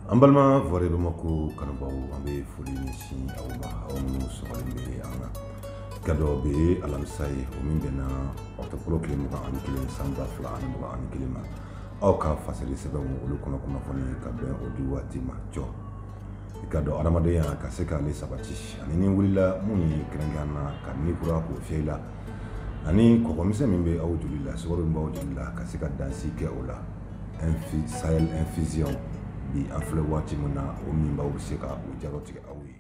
Ambalma vore bamako kanabau ambe fuli nisi awma awmu sobalimbe ana kado be alamsai omimbena otokolo klima an kilin samba fla an ba an kilima oka fasili sebe mo ulukono kuna foni kabe odiwa tima jo kado aramade ya kaseka le sabati anini wulila muni krengana kanni kura ko feila ani ko komise mimbe awjulila soro mba awjulila kaseka dansi ke ola Sahel infusion bi afle wati muna o mimba o seka o jaroti awi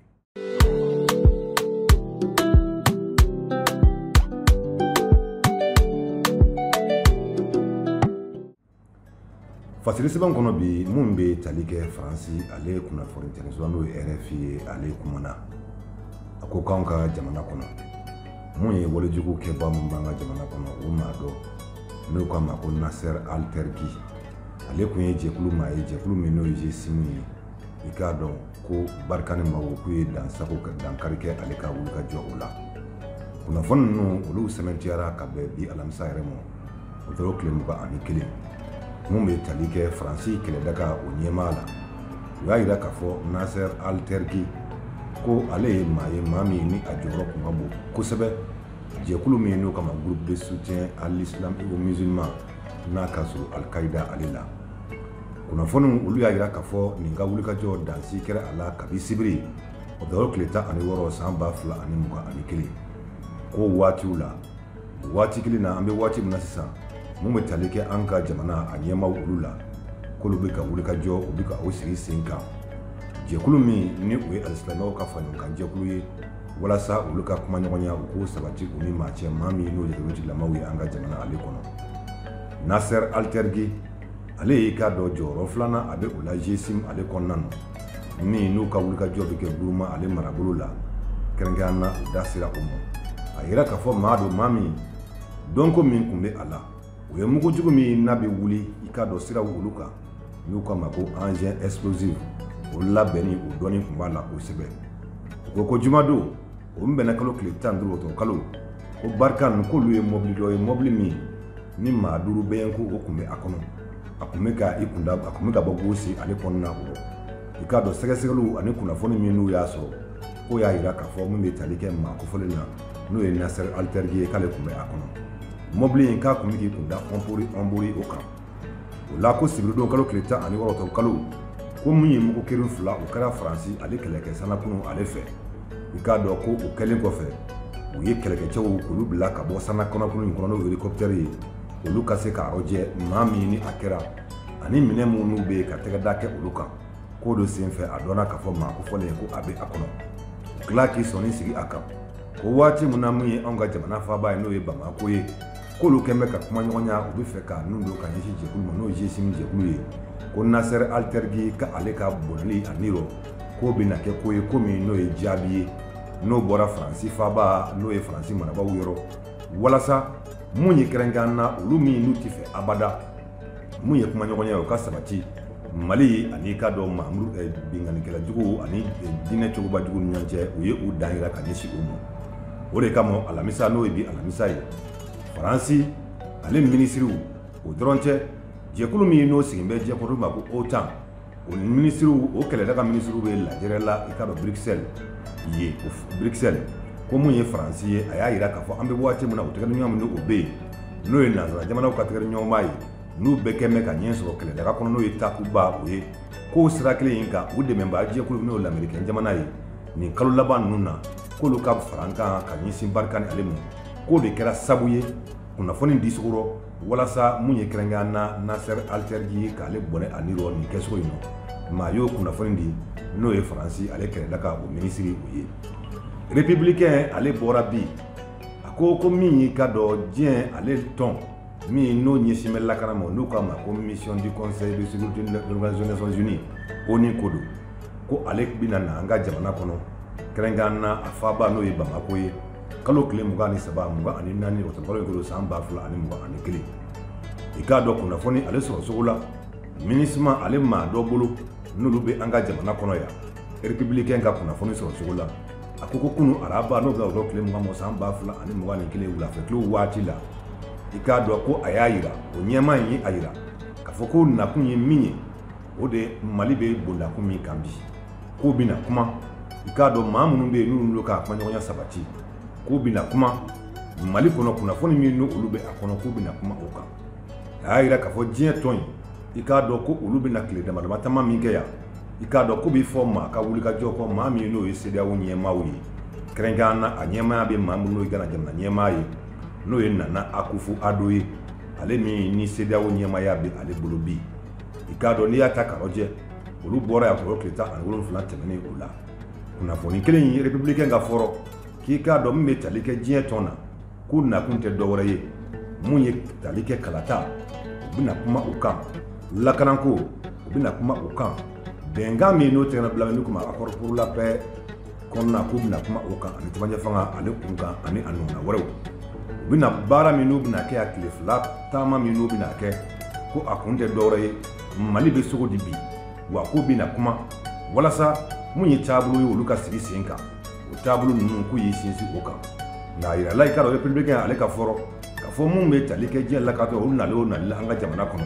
fasilisi ban kono bi mumbe talike fransi ale kuna foreign international RFI ale kumana ako kanka jamana kono munye wole jugu ke ba mumbanga jamana kono o mado no kama ko Nasser Al-Terki ale kunye jekulu ma ye jekulu meno je simi ikado ko barkane mawo ku ye dan sako dan karike ale ka wulka jo ola kuna fonno olu sementiara ka be bi alamsa remo o dro klem ba ani kile mumbe talike fransi kile daga o nyemala ya ira ka fo Nasser Al-Terki ko ale ma ye mami ni ajoro ko ngabo ko sebe jekulu meno kama groupe de soutien à l'islam et aux musulmans na kasu Al-Qaeda alila kuna fonu ulu ya ira kafo ninga wulika jo dansi kera ala kabi sibiri o dawol kleta ani woro samba fla ani muka ani kili ko wati ula wati kili na ambe wati munasisa mume talike anka jamana anyema ulula ko lubika wulika jo ubika osiri sinka je kulumi ni uwe alislamo ka fanu kan je kuluye wala sa uluka kuma nyonya ko sabati uni mache mami no je ruti lamawi anga jamana ali kono Nasser Al-Terki ale ka do joro flana abe ula jesim ale konnano ni nu ka wulka jobe ke buma ale marabulula kerengana udasira umo ayira ka fo mado mami donko min kumbe ala we mugo jugo mi nabe wuli ikado sira wuluka nu ka mako engin explosif ulla beni udoni kumbala usebe ko jumado o mbena kalo klitan duro to kalo o barkan ko luye mobli mi ni ma duru beyanku o kumbe akono akumeka ikunda akumeka bogosi ale konna ko ikado segesegelu ani kuna foni minu ya so ko ya ira ka fo mumbe talike ma ko folina no e Nasser Al-Terki kale kumbe akono mobli en ka kumiki kunda omburi o kan la ko sibiru do kalo kleta ani woro to kalo ko munyi mu ko keru fula o kara fransi ale keleke sana kunu ale fe ikado ko o kele ko fe o ye keleke chewu ko lubla ka bo sana kunu no helicopter yi olu ka se ka roje mami ni akera ani mine munu be ka tega dake oluka ko do senfe adona ka fo ma ko fo le ko abe akono klaki soni sigi aka ko wati munamuye onga jamana fa ba no e ba ma ko ye ko lu kembe ka kuma nyonya obi fe ka nundo ka nyi je kulu no je sim je kulu ye ko Nasser Al-Terki ka ale ka bolli aniro ko bi na ke ko ye ko mi no e jabiye no bora fransi fa ba no e fransi manaba wuro wala sa munye kerengana ulumi nutife abada munye kuma nyogonya ka sabati mali ani ka do mamru bingani kala jugu ani dine to ba jugu nyanje uye u daira ka nyeshi umu ore kamo alamisa no ebi alamisa ye faransi ale ministre o dronche je kulumi no sigimbe je ko ma ko otan o ministre o kele daga ministre be la jerela ikado Bruxelles ye Bruxelles ko munye fransi ye aya ira ka fo ambe wati muna utekana nyama no obe no e nazara jamana ko atekana nyoma yi no bekeme ka nyenso kele daga kono no itaku ba we ko sira kele yinka ude memba je ko no l'americain jamana yi ni kalu laban nuna ko lu ka franka ka nyisi barkan alemu ko de kera sabuye kuna foni disuro wala sa munye kerengana Nasser Al-Terki ka le bone aniro ni keso yino ma yo kuna foni di no e fransi ale kele daga o ministre uye républicain ale bora bi ako mi ka do dien ale ton mi no nyesime la karamo no kama ko mission du conseil de sécurité de l'Organisation des Nations Unies oni kodo ko ale bina na anga jamana kono kerengana afaba no yeba makoye kalo kile mugani saba muga ani nani o tabalo ko samba fula ani muga ani kile ikado kuna foni ale so sogola ministre ale ma do bolo no lube anga jamana kono ya républicain ka kuna foni so sogola akoko kunu araba no do kile muga mo samba fula ani muga ni kile wula fe kilo wati la ikado ko ayayira o nyema yi ayira ka foko na kunye minye o de Mali be bonda ko min kan bi ko bina kuma i k'a dɔn maa minnu be yen n'olu ka kuma ɲɔgɔnya sabati ko bina kuma Mali kɔnɔ kunnafoni min n'olu be a kɔnɔ ko bina kuma o kan a y'a yira k'a fɔ diɲɛ tɔn i k'a dɔn ko olu bena tile damadama taama min kɛ yan i k'a dɔn ko b'i fɔ maa ka wulikajɔ kɔ maa min n'o ye CEDEAO ɲɛmaaw ye kɛrɛnkɛrɛnnen na a ɲɛmaaya be maa minnu ye Gana jamana ɲɛmaa ye n'o ye Nana Akufo-Addo ye ale min ni CEDEAO ɲɛmaaya be ale bolo bi i k'a dɔn n'i y'a ta k'a lajɛ olu bɔra yan kɔrɔ tile 17 tɛmɛnen o la kunnafoni kelen in républicain ka fɔrɔ k'i k'a dɔn min be tali kɛ diɲɛ tɔn na k'u nakun tɛ dɔwɛrɛ ye mun ye tali kɛ kalata u bena kuma o kan lakanako u bena kuma o kan bɛnkan min n'o tɛgɛna bila min kuma accord pour la paix kɔnɔna k'u bena kuma o kan ani cɛmancɛ fanga ale kun kan ani a nɔna wɛrɛw u bena baara min n'u bena kɛ a tile 2 taama min n'u bena kɛ ko a kun tɛ dɔwɛrɛ ye Mali be sogo di bi wa k'u bena kuma walasa mun ye taabolo ye olu ka sigi sen kan o taabolo ninnu k'u y'i sinsin o kan nka a yirala i k'a dɔn républicain ale ka fɔrɔ k'a fɔ mun be tali kɛ diɲɛ lakatɔ olu nalen o nali la an ka jamana kɔnɔ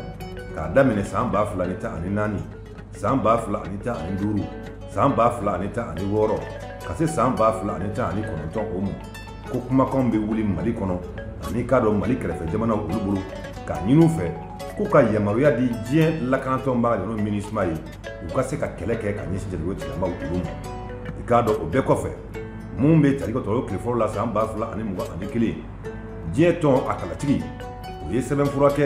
k'a daminɛ san 2014 san 2015 san 2016 ka se san 2019 o ma ko kumakanw be wuli Mali kɔnɔ ani k'a dɔn Mali kɛrɛfɛ jamanaw olu bolo k'a ɲini u fɛ k'u ka yamaruya di diɲɛ lakanatɔn baga n'o MINUSMA ye u ka se ka kɛlɛ kɛ ka ɲɛsin jamana tigilamaw olu ma i k'a dɔn o bɛɛ kɔfɛ mun be tali kɛ tɔrɔ tile fɔlɔ la san 2021 diɲɛ tɔn a kalatigi o ye sɛbɛnfura kɛ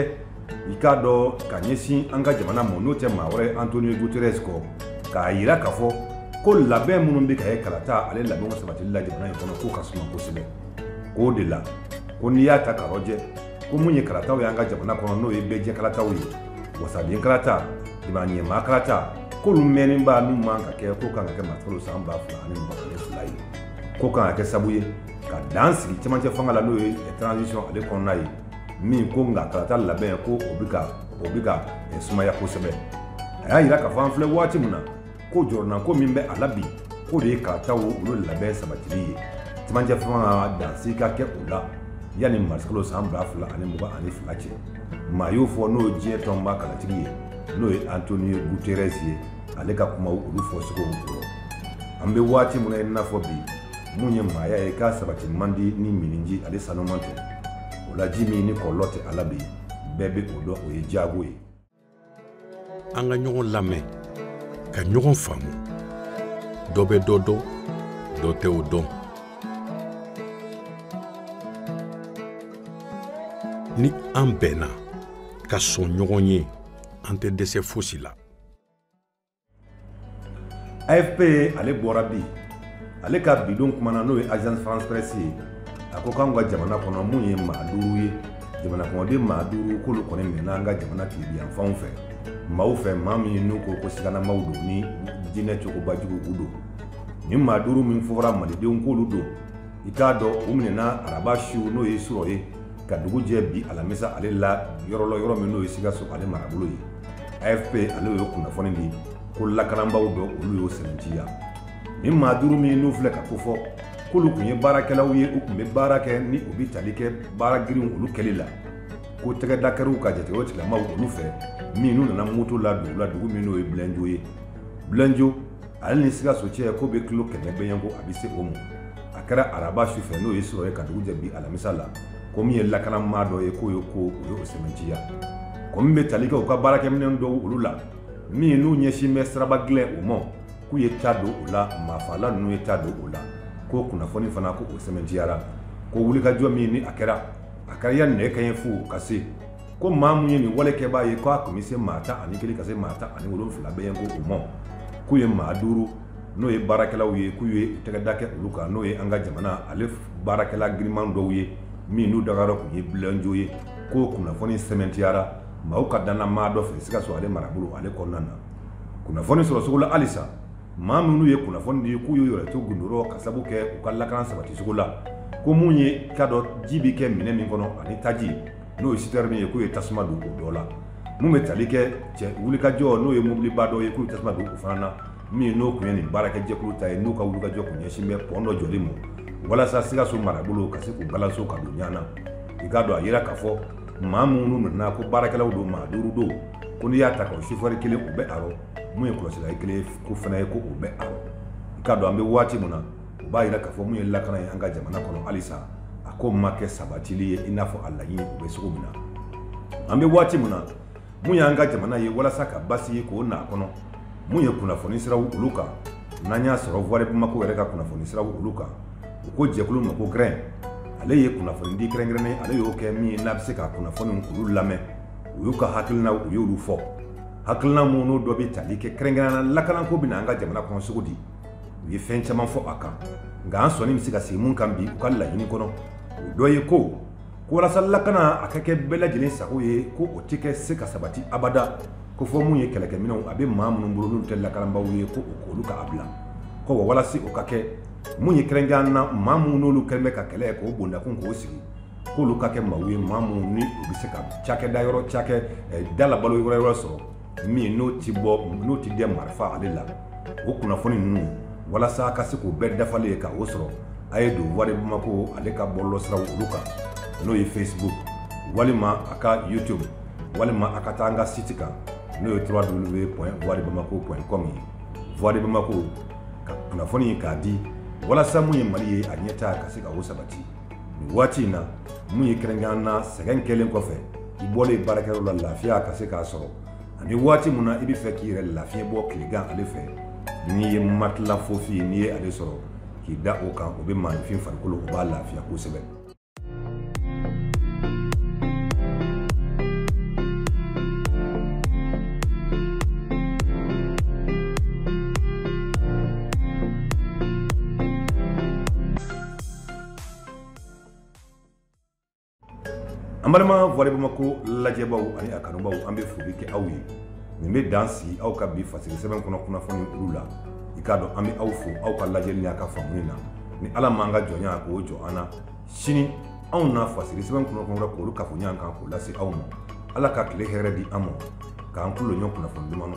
i k'a dɔn ka ɲɛsin an ka jamana ma n'o tɛ maa wɛrɛ Antonio Guterres kɔ k'a yira k'a fɔ ko labɛn minnu bɛ ka ye kalata ale labɛnw sabatili la jamana in kɔnɔ k'o ka suma kosɛbɛ k'o de la ko n'i y'a ta ka lajɛ ko mun ye kalataw ye an ka jamana kɔnɔ n'o ye bɛɛjɛ kalataw ye wasaden kalata jamana ɲɛmaa kalata k'olu mɛnnen b'a n'u man ka kɛ k'o kan ka kɛ marifalo san 2022 ye k'o kan ka kɛ sabu ye ka dan sigi cɛmancɛ fanga la n'o ye transition ale kɔnɔna ye min ko nka kalata labɛn ko o bɛ ka sumaya kosɛbɛ a y'a yira k'a fɔ an filɛ waati min na ko jɔrɔna ko min bɛ a la bi k'o de ye kalataw olu labɛn sabatili ye cɛmancɛ fanga dansi ka kɛ o la yanni marisikalo san 2022 cɛ maa y'o fɔ n'o ye diɲɛ tɔnba kalatigi ye n'o ye Antonio Guterres ye ale ka kumaw olu fɔ sogow kɔrɔ an bɛ waati min na i n'a fɔ bi mun ye maaya ye k'a sabati man di ni mininji ale sanuman tɛ o la ji min ni kɔlɔlɔ tɛ ala bi bɛɛ bɛ o dɔn o ye jaago ye an ka ɲɔgɔn lamɛn ka ɲɔgɔn faamu dɔ bɛ dɔ dɔn dɔ tɛ o dɔn ni an bɛnna ka sɔn ɲɔgɔn ye an tɛ dɛsɛ fosi la AFP ale bɔra bi ale ka bidon kumana n'o ye Agence France Presse ye a ko k'an ka jamana kɔnɔ mun ye maa 5 ye jamana kɔnɔden maa 5 k'olu kɔni minɛna an ka jamana tilebiyanfanw fɛ maaw fɛ maa min n'u ko siganamaw don ni diinɛ cogobajugu u don ni maa 5 min fɔra malidenw k'olu don i k'a dɔn u minɛna araba su n'o ye surɔ ye ka dugu jɛ bi alamisa ale la yɔrɔ min n'o ye Sikaso ale marabolo ye AFP ale y'o kunnafoni di ko lakanabaaw dɔ olu y'o sɛbɛntiya ni maa 5 min n'u filɛ ka ko fɔ k'olu kun ye baarakɛlaw ye u kun bɛ baara kɛ ni u bɛ tali kɛ baara girinw olu kɛli la ko tɛgɛdakɛriw ka jatew tigilamaw olu fɛ min n'u nana moto la dugu min n'o ye Bilenjo ye Bilenjo ale ni Sikaso cɛ ko bɛ kilo 100 bɛɲɛnko a bɛ se o ma a kɛra araba su fɛ n'o ye surɔ ye ka dugu jɛ bi alamisa la ko min ye lakanamaa dɔ ye k'o ye o y'o sɛbɛntiya ko min bɛ tali kɛ u ka baarakɛminɛn dɔw olu la min n'u ɲɛsin bɛ siraba gilɛ o ma k'u ye ta don o la maafala ninnu ye ta don o la ko kunnafoni fana ko o sɛbɛntiyara ko wulikajɔ min ni a kɛra yanni nɛgɛ kanɲɛ fu ka se ko maa mun ye nin walekɛbaa ye k'a kun bɛ se maa 11 ka se maa 17 bɛɲɛnko o ma k'u ye maa 5 n'o ye baarakɛlaw ye k'u ye tɛgɛda kɛ olu kan n'o ye an ka jamana ale baarakɛla giriman dɔw ye min n'u dagara kun ye Bilenjo ye k'o kunnafoni sɛbɛntiyara maaw ka danna maa dɔ fɛ Sikaso ale marabolo ale kɔnɔna na kunnafoni sɔrɔ sugu la halisa maa minnu ye kunnafoni di k'u y'u yɛrɛ to gundɔrɔ ka sabu kɛ u ka lakana sabati sugu la ko mun ye ka dɔ ji bi kɛ minɛ min kɔnɔ ani taji n'o ye citerne min ye k'u ye tasuma don o dɔ la mun bɛ tali kɛ cɛ wulikajɔ n'o ye mobiliba dɔ ye k'u ye tasuma don o fana na min n'o kun ye nin baarakɛjɛkulu ta ye n'u ka wulikajɔ kun ɲɛsin bɛ pɔn dɔ jɔli ma walasa Sikaso marabolo ka se k'u galaso ka don ɲana i k'a dɔn a yira k'a fɔ maa minnu nana ko baarakɛlaw don maa 5 don ko n'i y'a ta ka sifari kelen o bɛ aro mun ye kɔlɔsila kelen ko fana ye ko o bɛ aro i k'a dɔn an bɛ waati mun na o b'a yira k'a fɔ mun ye lakana ye an ka jamana kɔnɔ halisa a ko ma kɛ sabatili ye i n'a fɔ a laɲini o bɛ cogo min na an bɛ waati mun na mun y'an ka jamana ye walasa ka basigi k'o n'a kɔnɔ mun ye kunnafoni siraw olu kan n'an y'a sɔrɔ Voix de Bamako yɛrɛ ka kunnafoni siraw olu kan u ko jɛkulu ma ko GRAIN ale ye kunnafoni di kɛrɛnkɛrɛnnen ale y'o kɛ min ye n'a bɛ se ka kunnafoni olu lamɛn u y'u ka hakilina u y'olu fɔ hakilina minnu dɔ bɛ tali kɛ kɛrɛnkɛrɛnnenya lakanako bɛ na an ka jamana kɔnɔ cogo di u ye fɛn caman fɔ a kan nka an sɔnni bɛ se ka sigi mun kan bi u ka laɲini kɔnɔ o dɔ ye ko walasa lakana a ka kɛ bɛɛ lajɛlen sago ye ko o tɛ kɛ se ka sabati abada ko fɔ mun ye kɛlɛkɛminɛnw a bɛ maa minnu bolo n'u tɛ lakanabaaw ye ko olu ka bila ko wa walasa o ka kɛ mun ye kɛrɛnkɛrɛnnenya maa minnu n'olu kɛlen bɛ ka kɛlɛ k'o bondakun k'o sigi k'olu ka kɛ maaw ye maa minnu ni u bɛ se ka cakɛda yɔrɔ cakɛ dalabalo yɔrɔ sɔrɔ min n'o ti dɛ marifa ale la o kunnafoni ninnu walasa a ka se k'o bɛɛ dafalen ye ka o sɔrɔ a ye don Voix de Bamako ale ka bɔlɔlɔ siraw olu kan n'o ye Facebook walima a ka YouTube walima a ka taa an ka site kan n'o ye www.voixdebamako.com ye Voix de Bamako ka kunnafoni k'a di walasa mun ye Mali ye a ɲɛtaa ka se ka o sabati nin waati in na mun ye kɛrɛnkɛrɛnnenya sɛgɛn kɛlen kɔfɛ i bɔlen baarakɛyɔrɔ la lafiya ka se k'a sɔrɔ ani waati mun na i bɛ fɛ k'i yɛrɛ lafiya bɔ tilegan ale fɛ n'i ye matelas fofi n'i ye ale sɔrɔ k'i da o kan o bɛ maanifin farikolo o b'a lafiya kosɛbɛ. An balima Voix de Bamako lajɛbaw ani a kanubaw an bɛ foli kɛ aw ye nin bɛ dan sigi aw ka bi fasigi sɛbɛn kɔnɔ kunnafoni olu la i k'a dɔn an bɛ aw fo aw ka lajɛli n'a ka faamuni na ni Ala m'an ka jɔnya k'o jɔ an na sini anw na fasigi sɛbɛn kɔnɔ k'olu kafoɲɔgɔn kan k'o lase aw ma Ala ka tile hɛrɛ di an ma k'an kulo ɲɔgɔn kunnafoni duman